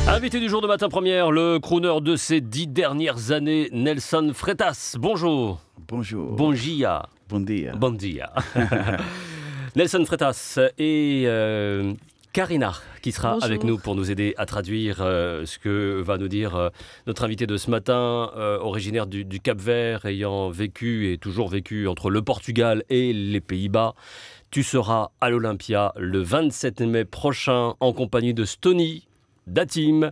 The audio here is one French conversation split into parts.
Invité du jour de Matin Première, le crooner de ces 10 dernières années, Nelson Freitas. Bonjour. Bonjour. Bon dia. Bon dia. Bon dia. Nelson Freitas et Karina qui sera Bonjour. avec nous pour nous aider à traduire ce que va nous dire notre invité de ce matin, originaire du Cap-Vert, ayant vécu et toujours vécu entre le Portugal et les Pays-Bas. Tu seras à l'Olympia le 27 mai prochain en compagnie de Stony, d'Atim.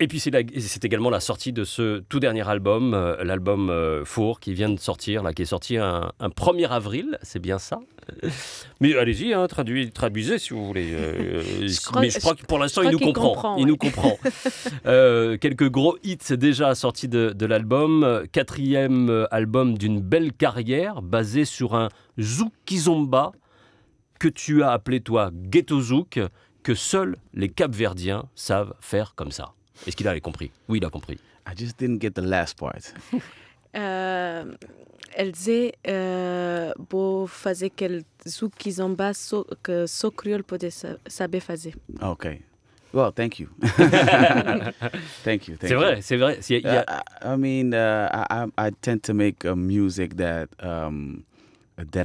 Et puis c'est également la sortie de ce tout dernier album, l'album Four, qui vient de sortir, là, qui est sorti un 1er avril, c'est bien ça. Mais allez-y, hein, traduisez si vous voulez. Mais je crois que pour l'instant, il nous comprend. Il nous comprend. Quelques gros hits déjà sortis de l'album. 4e album d'une belle carrière, basé sur un zouk kizomba que tu as appelé, toi, ghetto zouk, que seuls les Capverdiens savent faire comme ça. Est-ce qu'il a compris? Oui, il a compris. I just didn't get the last part. Elle disait beau fazer aquele zouk kizomba que só crioulo pode saber fazer. Okay. Well, thank you. Thank you. C'est vrai, c'est vrai. I mean, I tend to make music that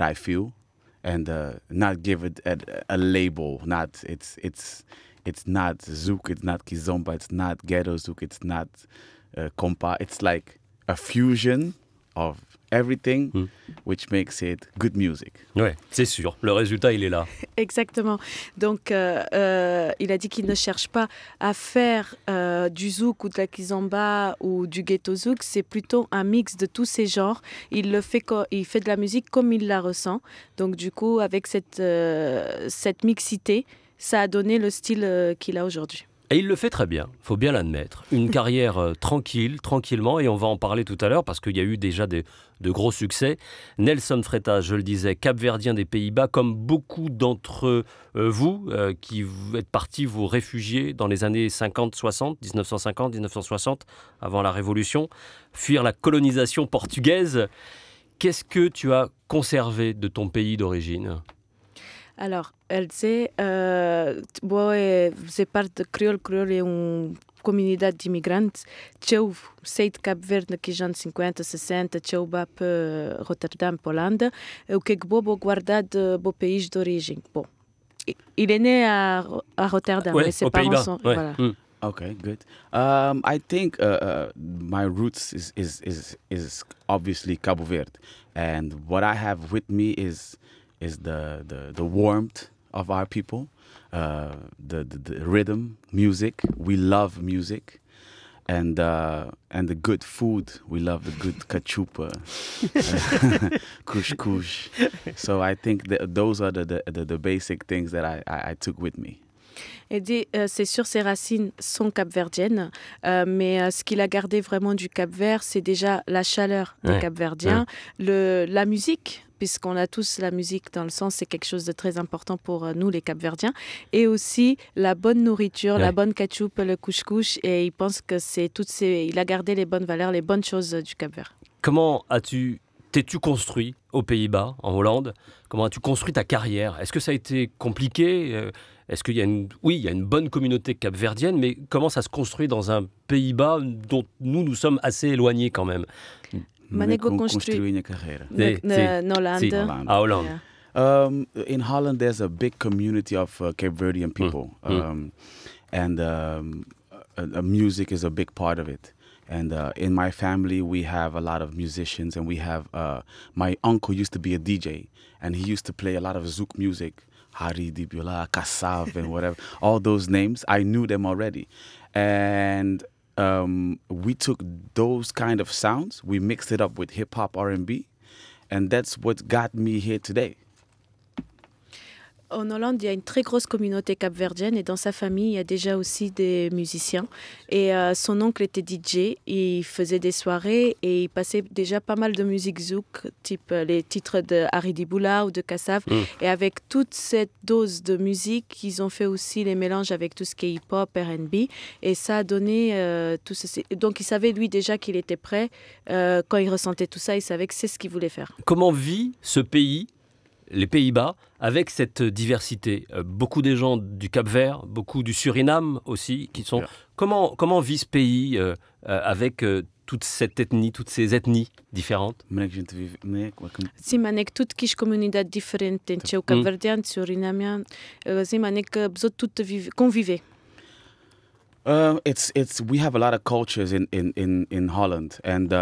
I feel, and not give it a label. It's not zouk, it's not kizomba, it's not ghetto zouk, it's not compa. It's like a fusion of everything, which makes it good music. Ouais, c'est sûr. Le résultat, il est là. Exactement. Donc, il a dit qu'il ne cherche pas à faire du zouk ou de la kizomba ou du ghetto zouk. C'est plutôt un mix de tous ces genres. Il fait de la musique comme il la ressent. Donc, du coup, avec cette mixité, ça a donné le style qu'il a aujourd'hui. Et il le fait très bien, il faut bien l'admettre. Une carrière tranquillement, et on va en parler tout à l'heure parce qu'il y a eu déjà de gros succès. Nelson Freitas, je le disais, capverdien des Pays-Bas, comme beaucoup d'entre vous qui êtes partis vous réfugier dans les années 50-60, 1950-1960, avant la Révolution, fuir la colonisation portugaise. Qu'est-ce que tu as conservé de ton pays d'origine ? Alors, elle disait, você parte de crioulo. Crioulo é comunidade de imigrantes. Eu saí de Cabo Verde nos anos 50, 60, eu vou para Rotterdam, para Holanda. O que vou guardar de meu país d'origine? Bon, il est né à Rotterdam, ouais, mais ses parents sont... Ouais. Voilà. Okay, good. I think my roots is obviously Cabo Verde, and what I have with me is the warmth of our people, the rhythm, music. We love music, and the good food. We love the good cachupa, couscous. So I think those are the basic things that I took with me. Elle dit, c'est sûr, ses racines sont capverdiennes, mais ce qu'il a gardé vraiment du Cap-Vert, c'est déjà la chaleur des Capverdiens, la musique, puisqu'on a tous la musique dans le sang, c'est quelque chose de très important pour nous, les Capverdiens, et aussi la bonne nourriture, la bonne cachup, le couscous, et il pense que il a gardé les bonnes valeurs, les bonnes choses du Cap-Vert. Comment t'es-tu construit aux Pays-Bas, en Hollande? Comment as-tu construit ta carrière? Est-ce que ça a été compliqué? Est-ce qu'il y a il y a une bonne communauté capverdienne, mais comment ça se construit dans un Pays-Bas dont nous sommes assez éloignés quand même? Manego construit une carrière. En Hollande. À Hollande. In Holland, there's a big community of Cape Verdean people, and music is a big part of it. And in my family, we have a lot of musicians, and we have my uncle used to be a DJ, and he used to play a lot of zouk music, Hari Dibula, Kassav, and whatever. All those names, I knew them already, and we took those kind of sounds, we mixed it up with hip hop, R&B, and that's what got me here today. En Hollande, il y a une très grosse communauté capverdienne et dans sa famille, il y a déjà aussi des musiciens. Et son oncle était DJ, il faisait des soirées et il passait déjà pas mal de musique zouk, type les titres de Hari Diboula ou de Kassav. Et avec toute cette dose de musique, ils ont fait aussi les mélanges avec tout ce qui est hip-hop, R&B. Et ça a donné tout ceci. Donc il savait lui déjà qu'il était prêt. Quand il ressentait tout ça, il savait que c'est ce qu'il voulait faire. Comment vit ce pays les Pays-Bas avec cette diversité. Beaucoup des gens du Cap-Vert, beaucoup du Suriname aussi, qui sont... Comment vit ce pays avec toute cette ethnie, toutes ces ethnies différentes? Sim, manek tudo que as comunidades diferentes, tem o cabo-verdiano, surinamiano, assim, manek besoin tudo conviver. We have a lot of cultures in Holland, and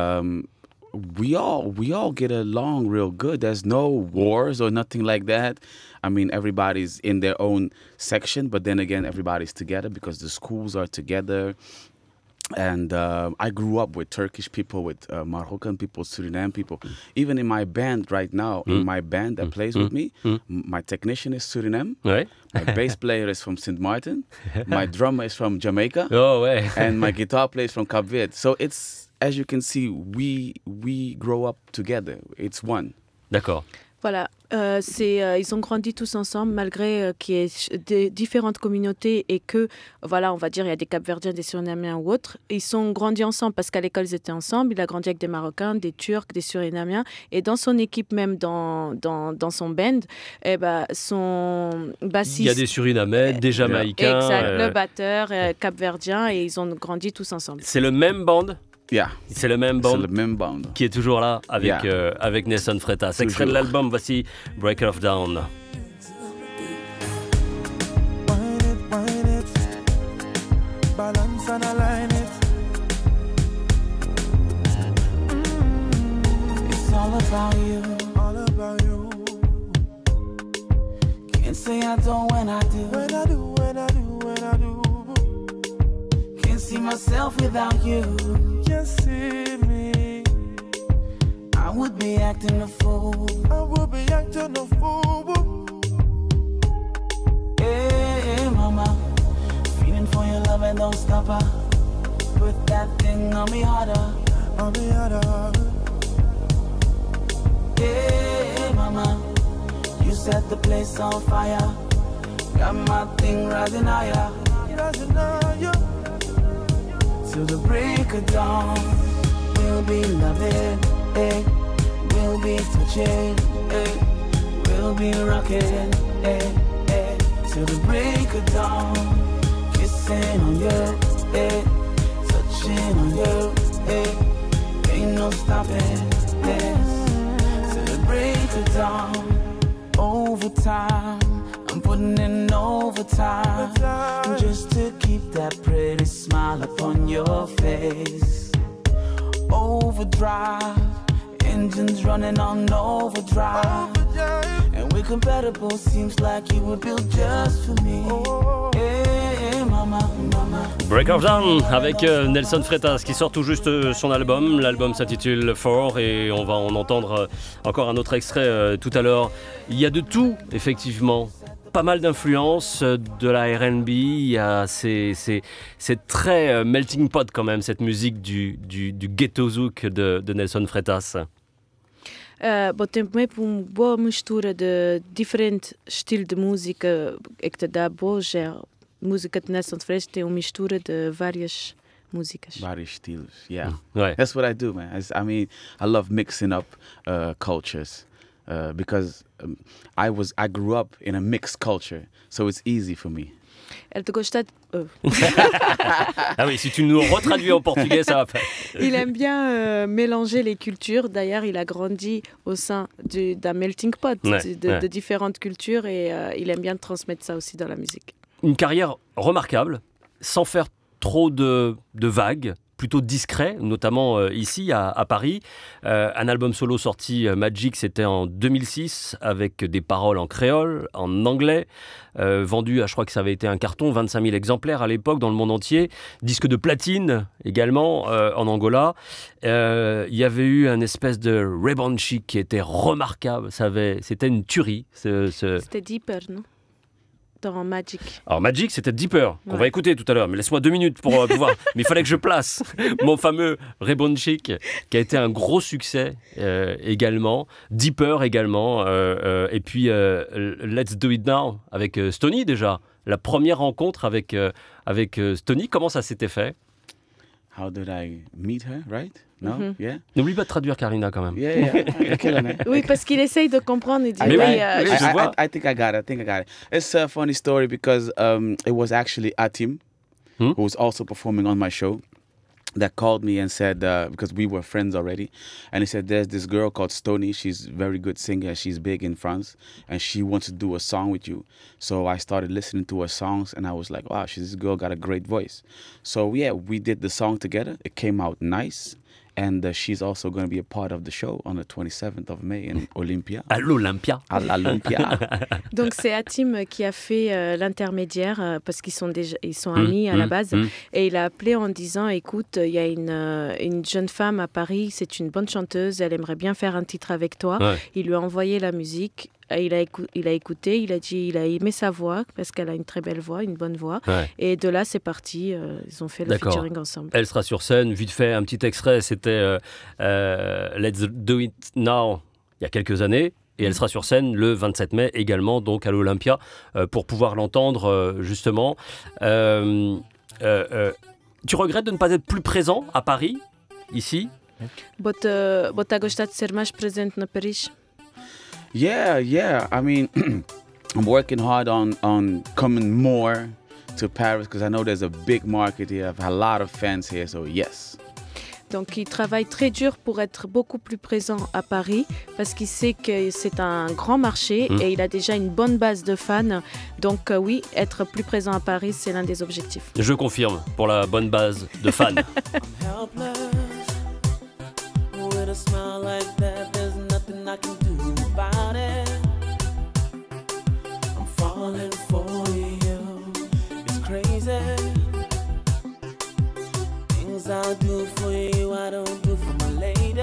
we all get along real good. There's no wars or nothing like that. I mean, everybody's in their own section, but then again, everybody's together because the schools are together. And I grew up with Turkish people, with Moroccan people, Suriname people. Even in my band right now, in my band that plays with me, my technician is Suriname. Ouais. My bass player is from St. Martin. My drummer is from Jamaica. Oh, ouais. And my guitar player is from Cape Verde. So it's, as you can see, we grow up together. It's one. D'accord. Voilà, ils ont grandi tous ensemble malgré qu'il y ait des différentes communautés et que, voilà, on va dire, il y a des Cap-Verdiens, des Surinamiens ou autres. Ils sont grandis ensemble parce qu'à l'école, ils étaient ensemble. Il a grandi avec des Marocains, des Turcs, des Surinamiens. Et dans son équipe, même dans son band, son bassiste... Il y a des Surinamais, des Jamaïcains. Exact, le batteur, Cap-Verdien, et ils ont grandi tous ensemble. C'est le même band? Yeah. C'est le même band qui est toujours là avec Nelson Freitas. Extrait de l'album, voici Break of Dawn. Balance and align it. It's all about you. All about you. Can't say I don't when I do. When I do, when I do, when I do. Can't see myself without you. Can't see me. I would be acting a fool. I would be acting a fool. Hey, mama. Feeling for your love and don't stop her. Put that thing on me harder. On me harder. Hey, mama. You set the place on fire. Got my thing rising higher. Rising higher. Till the break of dawn, we'll be loving, eh? We'll be touching, eh? We'll be rocking, eh? Eh? Till the break of dawn, kissing on you, eh? Touching on you, eh? Ain't no stopping this. Till the break of dawn, overtime. I'm putting in overtime just to keep that pretty smile upon your face. Overdrive, engines running on overdrive. And we're compatible, seems like you were built just for me. Hey, mama, mama. Break of Dawn avec Nelson Freitas qui sort tout juste son album. L'album s'intitule Four et on va en entendre encore un autre extrait tout à l'heure. Il y a de tout, effectivement. Pas mal d'influences de la R&B, il y a c'est très melting pot quand même, cette musique du ghetto zouk de Nelson Freitas. Tem uma boa mistura de diferentes estilos de música que te dá boa música de Nelson Freitas tem uma mistura de várias músicas. Vários estilos, yeah. Ouais. That's what I do, man. I mean, I love mixing up cultures. Because I grew up in a mixed culture, so it's easy for me. Elle te gosta de... Ah oui, si tu nous retraduis en portugais, ça va faire. Il aime bien mélanger les cultures. D'ailleurs, il a grandi au sein d'un melting pot de différentes cultures et il aime bien transmettre ça aussi dans la musique. Une carrière remarquable, sans faire trop de vagues. Plutôt discret, notamment ici à Paris. Un album solo sorti Magic, c'était en 2006 avec des paroles en créole, en anglais, vendu je crois que ça avait été un carton, 25 000 exemplaires à l'époque dans le monde entier. Disque de platine également en Angola. Il y avait eu un espèce de Ray Chic qui était remarquable. C'était une tuerie. C'était Deeper, non? Dans Magic. Alors Magic, c'était Deeper, qu'on va écouter tout à l'heure, mais laisse-moi 2 minutes pour pouvoir... Mais il fallait que je place mon fameux Ray Chic, qui a été un gros succès également, Deeper également, et puis Let's Do It Now, avec Stoney déjà, la première rencontre avec Stoney, comment ça s'était fait? How did I meet her, right? No? Yeah? N'oublie pas de traduire Karina quand même. Yeah, you're killing it. Oui, parce qu'il essaye de comprendre et dit Mais oui. oui, je- je vois. I think I got it. It's a funny story because it was actually Atim, who was also performing on my show, that called me and said, because we were friends already, and he said, there's this girl called Stony, she's a very good singer, she's big in France, and she wants to do a song with you. So I started listening to her songs, and I was like, wow, this girl got a great voice. So yeah, we did the song together, it came out nice, and she's also going to be a part of the show on the 27th of May in Olympia. À l'Olympia. À l'Olympia. Donc c'est Atim qui a fait l'intermédiaire parce qu'ils sont amis à la base et il a appelé en disant écoute il y a une jeune femme à Paris, c'est une bonne chanteuse, elle aimerait bien faire un titre avec toi. Ouais. Il lui a envoyé la musique. Il a écouté, il a dit, il a aimé sa voix parce qu'elle a une très belle voix, une bonne voix. Ouais. Et de là, c'est parti. Ils ont fait le D'accord. featuring ensemble. Elle sera sur scène. Vite fait, un petit extrait, c'était Let's Do It Now, il y a quelques années. Et elle sera sur scène le 27 mai également, donc à l'Olympia, pour pouvoir l'entendre justement. Tu regrettes de ne pas être plus présent à Paris, ici? Bota gostat de ser mais presente na Paris? Yeah. I mean, I'm working hard on coming more to Paris because I know there's a big market here. I have a lot of fans here, so yes. Donc il travaille très dur pour être beaucoup plus présent à Paris parce qu'il sait que c'est un grand marché et il a déjà une bonne base de fans. Donc oui, être plus présent à Paris, c'est l'un des objectifs. Je confirme, pour la bonne base de fans. Helpless with a smile like that, there's nothing I can do about it. I'm falling for you, it's crazy. Things I do for you, I don't do for my lady.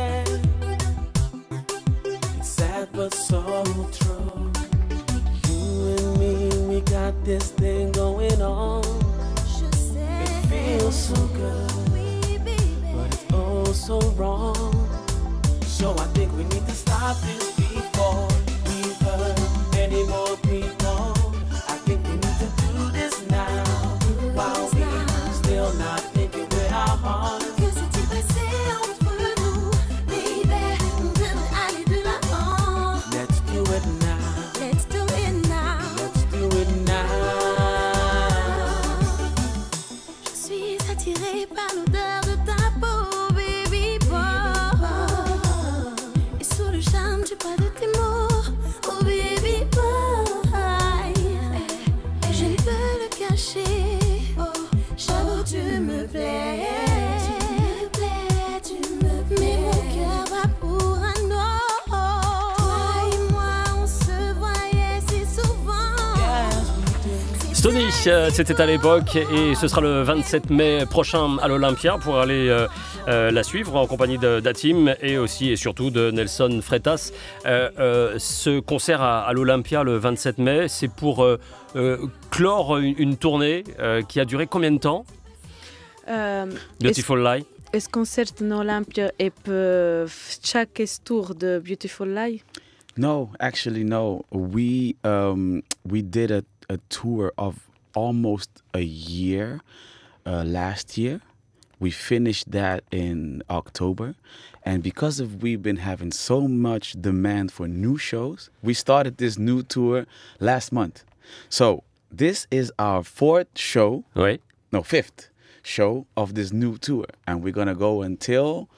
It's sad but so true. You and me, we got this thing going on. It feels so good, but it's oh so wrong. So I think we need to stop this before we hurt any more people. I think we need to do this now while we still not thinking with our hearts. Que s'est-il passé entre nous, baby? On devrait aller de l'avant. Let's do it now. Let's do it now. Let's do it now. Je suis attirée par l'odeur de ta peau, baby boy. Et sous le charme du poids de tes mots, oh baby boy. Je ne peux le cacher, oh, j'avoue tu me plais. Tu me plais. Mais mon cœur va pour un autre. Toi et moi, on se voyait si souvent. Stony, c'était à l'époque et ce sera le 27 mai prochain à l'Olympia pour aller la suivre en compagnie d'Atim et aussi et surtout de Nelson Freitas. Ce concert à l'Olympia le 27 mai, c'est pour clore une tournée qui a duré combien de temps? Beautiful Lie. Esse concerto na Olímpia é para fechar esse tour de Beautiful Lie? No, actually, no. We did a tour of almost a year last year. We finished that in October. And because we've been having so much demand for new shows, we started this new tour last month. So this is our fifth show of this new tour. And we're going to go until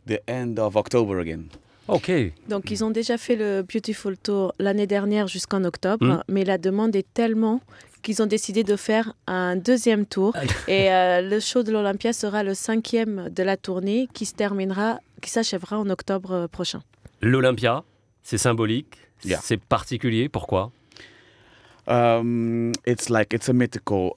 the end of October again. Ok. Donc ils ont déjà fait le Beautiful Tour l'année dernière jusqu'en octobre, mais la demande est tellement qu'ils ont décidé de faire un deuxième tour. Et le show de l'Olympia sera le 5e de la tournée qui s'achèvera en octobre prochain. L'Olympia, c'est symbolique, Yeah. c'est particulier. Pourquoi? It's a mythical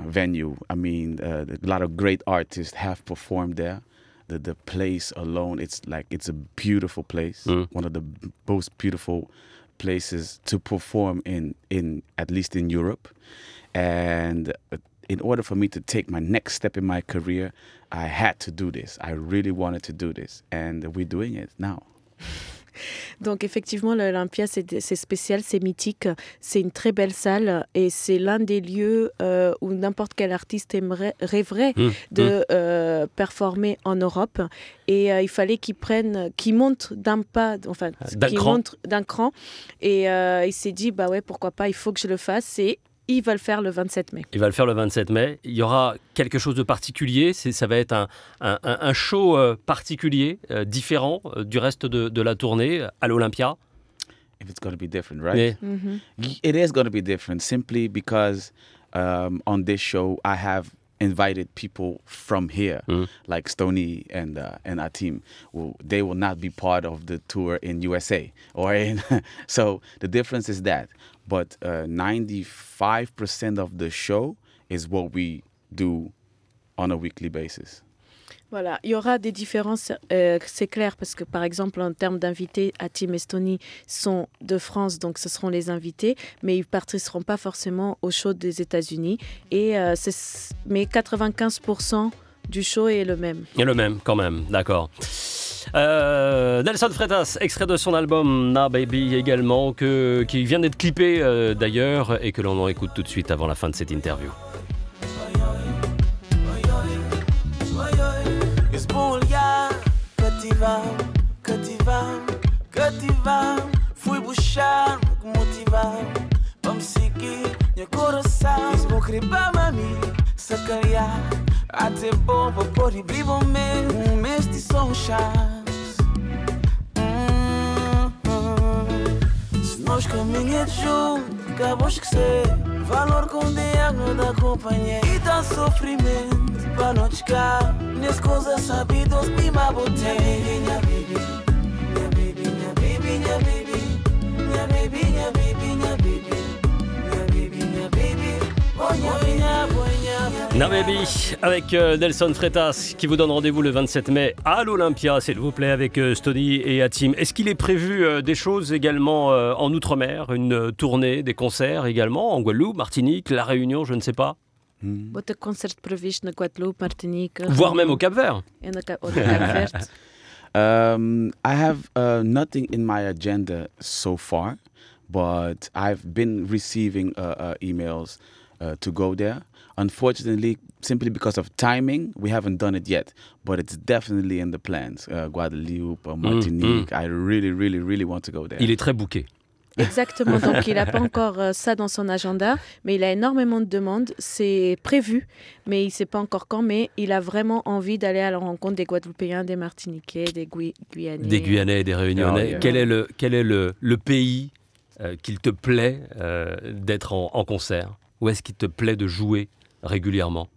venue. I mean, a lot of great artists have performed there. The place alone, it's a beautiful place. One of the most beautiful places to perform in at least in Europe. And in order for me to take my next step in my career, I had to do this. I really wanted to do this, and we're doing it now. Donc effectivement, l'Olympia, c'est spécial, c'est mythique, c'est une très belle salle et c'est l'un des lieux où n'importe quel artiste rêverait de performer en Europe. Et il fallait qu'il monte d'un cran. Et il s'est dit, bah ouais, pourquoi pas, il faut que je le fasse. Et il va le faire le 27 mai. Il va le faire le 27 mai. Il y aura quelque chose de particulier. Ça va être un show particulier, différent du reste de la tournée à l'Olympia. If it's going to be different, right? It is going to be different simply because on this show I have invited people from here, like Stoney and our team. They will not be part of the tour in USA so the difference is that. But 95% of the show is what we do on a weekly basis. Voilà, il y aura des différences, c'est clair, parce que par exemple, en termes d'invités, Team Estonie sont de France, donc ce seront les invités, mais ils ne participeront pas forcément au show des États-Unis. Mais 95% du show est le même. Et le même, quand même, d'accord. Nelson Freitas, extrait de son album Na Baby également, qui vient d'être clippé d'ailleurs, et que l'on en écoute tout de suite avant la fin de cette interview. Fui buscar motivar para me seguir meu coração. Mesmo cribar mami, sacanear. Até bom para pôr e brilho mesmo. Mês de som chance. Se nós caminhamos juntos, acabou esquecer. Valor com diálogo da companhia. E dá sofrimento para não descar. Nesse coisa sabidos, bima botei. Minha baby, minha baby, minha baby, minha baby. Minha baby, minha baby, minha baby. Minha baby, minha baby. Bonha, bonha. Na Baby avec Nelson Freitas qui vous donne rendez-vous le 27 mai à l'Olympia, s'il vous plaît, avec Stoney et Hatim. Est-ce qu'il est prévu des choses également en Outre-mer, une tournée, des concerts également en Guadeloupe, Martinique, La Réunion, je ne sais pas? Wat concert previsto na Guadeloupe, Martinique. Voire même au Cap-Vert. I have nothing in my agenda so far, but I've been receiving emails to go there. Unfortunately, simply because of timing, we haven't done it yet, but it's definitely in the plans. Guadeloupe, Martinique, I really, really, really want to go there. Il est très booké. Exactement, donc il n'a pas encore ça dans son agenda, mais il a énormément de demandes, c'est prévu, mais il ne sait pas encore quand, mais il a vraiment envie d'aller à la rencontre des Guadeloupéens, des Martiniquais, des Guyanais. Des Guyanais et des Réunionnais. Yeah. Quel est le pays qu'il te plaît d'être en concert? Où est-ce qu'il te plaît de jouer régulièrement?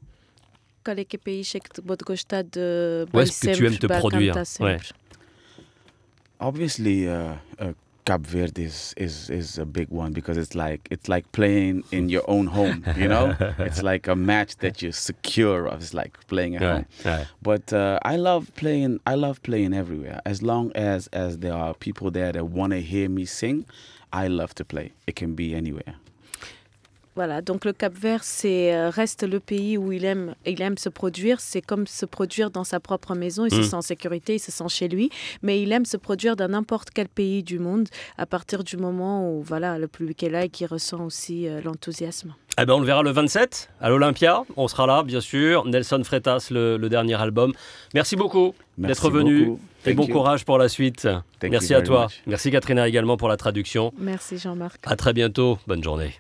Quel est le pays que tu gostas de Où est-ce que tu aimes te produire? Ouais. Obviously, Cape Verde is a big one because it's like playing in your own home, you know? It's like a match that you're secure of. It's like playing at home. Ouais. But I love playing everywhere. As long as there are people there that want to hear me sing, I love to play. It can be anywhere. Voilà, donc le Cap-Vert reste le pays où il aime se produire. C'est comme se produire dans sa propre maison. Il se sent en sécurité, il se sent chez lui. Mais il aime se produire dans n'importe quel pays du monde à partir du moment où le public est là et qu'il ressent aussi l'enthousiasme. Eh ben on le verra le 27 à l'Olympia. On sera là, bien sûr. Nelson Freitas, le dernier album. Merci beaucoup d'être venu. Et bon courage pour la suite. Merci à toi. Merci Katrina également pour la traduction. Merci Jean-Marc. À très bientôt. Bonne journée.